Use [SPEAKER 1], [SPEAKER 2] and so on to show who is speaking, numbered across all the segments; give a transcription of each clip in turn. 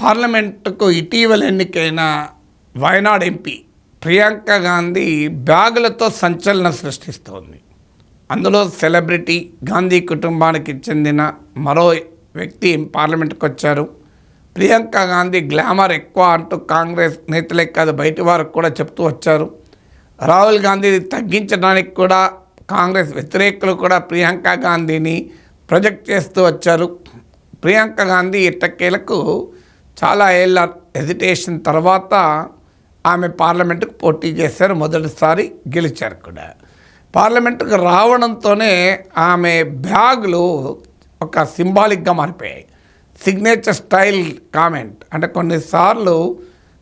[SPEAKER 1] పార్లమెంటుకు ఇటీవల ఎన్నికైన వయనాడ్ ఎంపీ ప్రియాంక గాంధీ బ్యాగులతో సంచలనం సృష్టిస్తోంది. అందులో సెలబ్రిటీ గాంధీ కుటుంబానికి చెందిన మరో వ్యక్తి పార్లమెంట్కి వచ్చారు. ప్రియాంక గాంధీ గ్లామర్ ఎక్కువ అంటూ కాంగ్రెస్ నేతలే కాదు బయటి వారికి కూడా చెప్తూ వచ్చారు. రాహుల్ గాంధీని తగ్గించడానికి కూడా కాంగ్రెస్ వ్యతిరేకులు కూడా ప్రియాంక గాంధీని ప్రొజెక్ట్ చేస్తూ వచ్చారు. ప్రియాంక గాంధీ ఎట్టకేలకు చాలా ఏళ్ళ హెజిటేషన్ తర్వాత ఆమె పార్లమెంటుకు పోటీ చేశారు. మొదటిసారి గెలిచారు కూడా. పార్లమెంటుకు రావడంతోనే ఆమె బ్యాగులు ఒక సింబాలిక్గా మారిపోయాయి. సిగ్నేచర్ స్టైల్ కామెంట్ అంటే కొన్నిసార్లు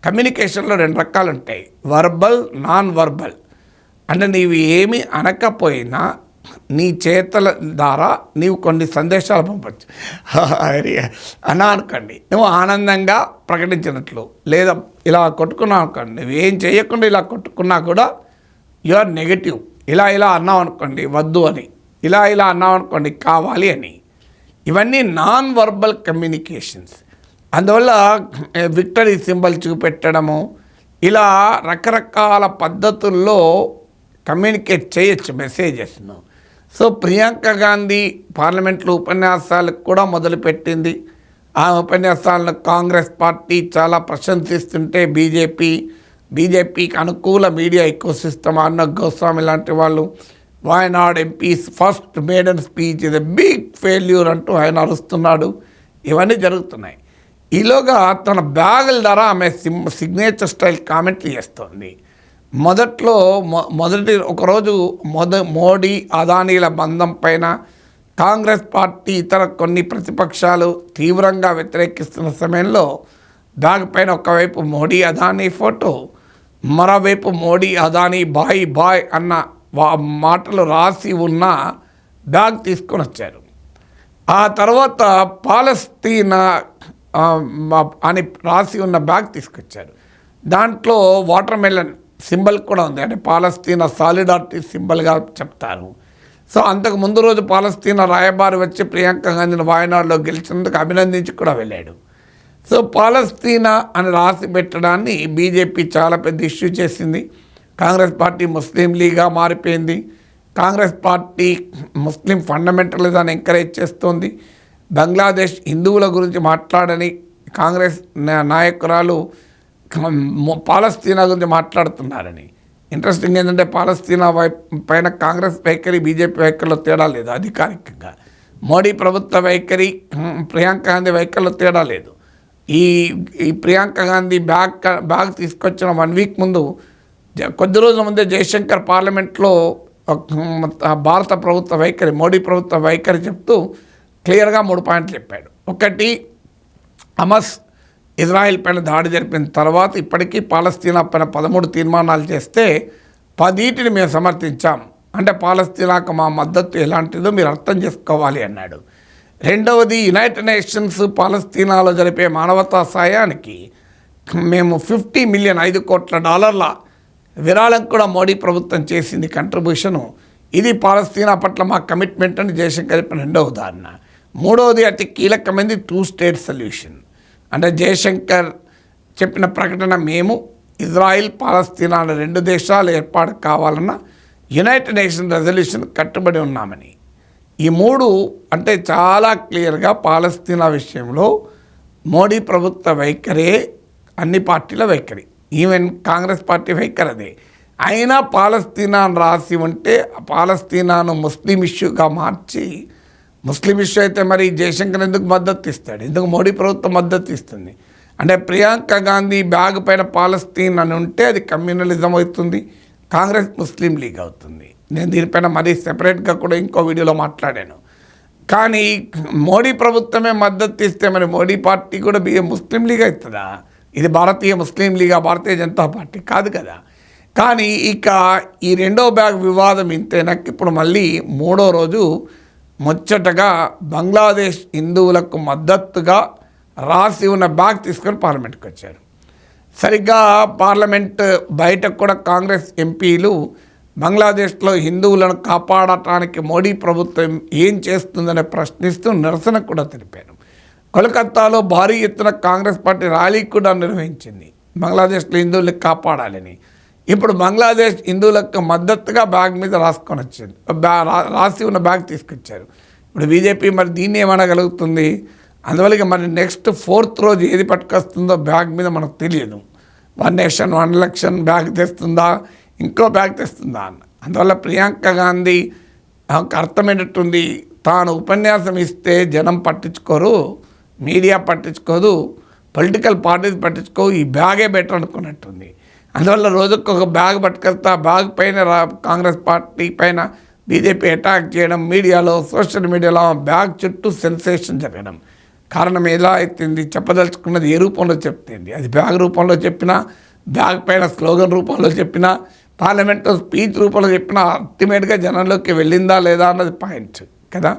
[SPEAKER 1] కమ్యూనికేషన్లో రెండు రకాలు ఉంటాయి, వర్బల్, నాన్ వర్బల్. అంటే నీవు ఏమి అనకపోయినా నీ చేతల ద్వారా నీవు కొన్ని సందేశాలు పంపచ్చు. అన్నా అనుకోండి, నువ్వు ఆనందంగా ప్రకటించినట్లు, లేదా ఇలా కొట్టుకున్నావు అనుకోండి, నువ్వు ఏం చేయకుండా ఇలా కొట్టుకున్నా కూడా యు ఆర్ నెగటివ్. ఇలా అన్నావు అనుకోండి వద్దు అని, ఇలా అన్నావు అనుకోండి కావాలి అని. ఇవన్నీ నాన్ వర్బల్ కమ్యూనికేషన్స్. అందువల్ల విక్టరీ సింబల్ చూపెట్టడము, ఇలా రకరకాల పద్ధతుల్లో కమ్యూనికేట్ చేయొచ్చు మెసేజెస్ను. సో ప్రియాంక గాంధీ పార్లమెంట్లో ఉపన్యాసాలకు కూడా మొదలుపెట్టింది. ఆ ఉపన్యాసాలను కాంగ్రెస్ పార్టీ చాలా ప్రశంసిస్తుంటే బీజేపీకి అనుకూల మీడియా ఎకోసిస్టమ్ అర్నబ్ గోస్వామి లాంటి వాళ్ళు వయనాడ్ ఎంపీస్ ఫస్ట్ మేడన్ స్పీచ్ ఇది బిగ్ ఫెయిల్యూర్ అంటూ ఆయన అరుస్తున్నాడు. ఇవన్నీ జరుగుతున్నాయి. ఈలోగా తన బ్యాగుల ద్వారా ఆమె సిగ్నేచర్ స్టైల్ కామెంట్లు చేస్తోంది. మొదట్లో ఒకరోజు మోడీ అదానీల బంధం పైన కాంగ్రెస్ పార్టీ ఇతర కొన్ని ప్రతిపక్షాలు తీవ్రంగా వ్యతిరేకిస్తున్న సమయంలో బ్యాగ్ పైన ఒకవైపు మోడీ అదానీ ఫోటో, మరోవైపు మోడీ అదానీ బాయ్ అన్న మాటలు రాసి ఉన్న బ్యాగ్ తీసుకొని వచ్చారు. ఆ తర్వాత పాలస్తీనా అని రాసి ఉన్న బ్యాగ్ తీసుకొచ్చారు. దాంట్లో వాటర్ మెలన్ సింబల్ కూడా ఉంది, అంటే పాలస్తీనా సాలిడారిటీ సింబల్గా చెప్తారు. సో అంతకు ముందు రోజు పాలస్తీనా రాయబారి వచ్చి ప్రియాంక గాంధీని వయనాడులో గెలిచినందుకు అభినందించి కూడా వెళ్ళాడు. సో పాలస్తీనా అని రాసి పెట్టడాన్ని బీజేపీ చాలా పెద్ద ఇష్యూ చేసింది. కాంగ్రెస్ పార్టీ ముస్లిం లీగ్గా మారిపోయింది. కాంగ్రెస్ పార్టీ ముస్లిం ఫండమెంటలిజాన్ని ఎంకరేజ్ చేస్తోంది. బంగ్లాదేశ్ హిందువుల గురించి మాట్లాడని కాంగ్రెస్ నాయకురాలు పాలస్తీనా గురించి మాట్లాడుతున్నారని. ఇంట్రెస్టింగ్ ఏంటంటే పాలస్తీనా పైన కాంగ్రెస్ వైఖరి బీజేపీ వైఖరిలో తేడా లేదు. అధికారికంగా మోడీ ప్రభుత్వ వైఖరి ప్రియాంక గాంధీ వైఖరిలో తేడా లేదు. ఈ ప్రియాంక గాంధీ బ్యాగ్ తీసుకొచ్చిన 1 వీక్ ముందు, కొద్ది రోజుల ముందే జయశంకర్ పార్లమెంట్లో భారత ప్రభుత్వ వైఖరి, మోడీ ప్రభుత్వ వైఖరి చెప్తూ క్లియర్గా 3 పాయింట్లు చెప్పాడు. ఒకటి, హమాస్ ఇజ్రాయెల్ పైన దాడి జరిపిన తర్వాత ఇప్పటికీ పాలస్తీనా పైన 13 తీర్మానాలు చేస్తే 10 మేము సమర్థించాం. అంటే పాలస్తీనాకు మా మద్దతు ఎలాంటిదో మీరు అర్థం చేసుకోవాలి అన్నాడు. రెండవది, యునైటెడ్ నేషన్స్ పాలస్తీనాలో జరిపే మానవతా సాయానికి మేము $50 మిలియన్ $5 కోట్ల విరాళం కూడా మోడీ ప్రభుత్వం చేసింది కంట్రిబ్యూషను. ఇది పాలస్తీనా పట్ల మా కమిట్మెంట్ అని జయశంకర్ చెప్పిన రెండవ ఉదాహరణ. మూడవది, అతి కీలకమైనది 2 స్టేట్ సొల్యూషన్. అంటే జయశంకర్ చెప్పిన ప్రకటన, మేము ఇజ్రాయిల్ పాలస్తీనా 2 దేశాలు ఏర్పాటు కావాలన్న యునైటెడ్ నేషన్ రెజల్యూషన్ కట్టుబడి ఉన్నామని. ఈ 3 అంటే చాలా క్లియర్గా పాలస్తీనా విషయంలో మోడీ ప్రభుత్వ వైఖరే అన్ని పార్టీల వైఖరి, ఈవెన్ కాంగ్రెస్ పార్టీ వైఖరి అదే. అయినా పాలస్తీనాను రాసి ఉంటే పాలస్తీనాను ముస్లిం ఇష్యూగా మార్చి, ముస్లిం ఇష్యూ అయితే మరి జయశంకర్ ఎందుకు మద్దతు ఇస్తాడు, ఎందుకు మోడీ ప్రభుత్వం మద్దతు ఇస్తుంది? అంటే ప్రియాంక గాంధీ బ్యాగ్ పైన పాలస్తీన్ అని ఉంటే అది కమ్యూనలిజం అవుతుంది, కాంగ్రెస్ ముస్లిం లీగ్ అవుతుంది. నేను దీనిపైన మరీ సెపరేట్గా కూడా ఇంకో వీడియోలో మాట్లాడాను. కానీ మోడీ ప్రభుత్వమే మద్దతు ఇస్తే మరి మోడీ పార్టీ కూడా ముస్లిం లీగ్ అవుతుందా? ఇది భారతీయ ముస్లిం లీగా, భారతీయ జనతా పార్టీ కాదు కదా. కానీ ఇక ఈ రెండో బ్యాగ్ వివాదం ఇంతేనా? ఇప్పుడు మళ్ళీ 3వ రోజు ముచ్చటగా బంగ్లాదేశ్ హిందువులకు మద్దతుగా రాసి ఉన్న బ్యాగ్ తీసుకొని పార్లమెంట్కి వచ్చారు. సరిగ్గా పార్లమెంట్ బయటకు కూడా కాంగ్రెస్ ఎంపీలు బంగ్లాదేశ్లో హిందువులను కాపాడటానికి మోడీ ప్రభుత్వం ఏం చేస్తుందని ప్రశ్నిస్తూ నిరసన కూడా తెలిపారు. కోల్కతాలో భారీ ఎత్తున కాంగ్రెస్ పార్టీ ర్యాలీ కూడా నిర్వహించింది బంగ్లాదేశ్లో హిందువుల్ని కాపాడాలని. ఇప్పుడు బంగ్లాదేశ్ హిందువులకు మద్దతుగా బ్యాగ్ మీద రాసుకొని వచ్చింది, రాసి ఉన్న బ్యాగ్ తీసుకొచ్చారు. ఇప్పుడు బీజేపీ మరి దీన్ని ఏమనగలుగుతుంది? అందువల్ల మరి నెక్స్ట్ 4th రోజు ఏది పట్టుకొస్తుందో బ్యాగ్ మీద మనకు తెలియదు. 1 నేషన్ 1 ఎలక్షన్ బ్యాగ్ తెస్తుందా, ఇంకో బ్యాగ్ తెస్తుందా అన్న. అందువల్ల ప్రియాంక గాంధీ అర్థమైనట్టుంది, తాను ఉపన్యాసం ఇస్తే జనం పట్టించుకోరు, మీడియా పట్టించుకోదు, పొలిటికల్ పార్టీస్ పట్టించుకోవు, ఈ బ్యాగే బెటర్ అనుకున్నట్టుంది. అందువల్ల రోజుకు ఒక బ్యాగ్ పట్టుకెళ్తా, బ్యాగ్ పైన కాంగ్రెస్ పార్టీ పైన బీజేపీ అటాక్ చేయడం, మీడియాలో సోషల్ మీడియాలో బ్యాగ్ చుట్టూ సెన్సేషన్ జరగడం. కారణం ఎలా అవుతుంది? చెప్పదలుచుకున్నది ఏ రూపంలో చెప్తుంది? అది బ్యాగ్ రూపంలో చెప్పినా, బ్యాగ్ పైన స్లోగన్ రూపంలో చెప్పినా, పార్లమెంట్లో స్పీచ్ రూపంలో చెప్పినా అల్టిమేట్గా జనంలోకి వెళ్ళిందా లేదా అన్నది పాయింట్ కదా.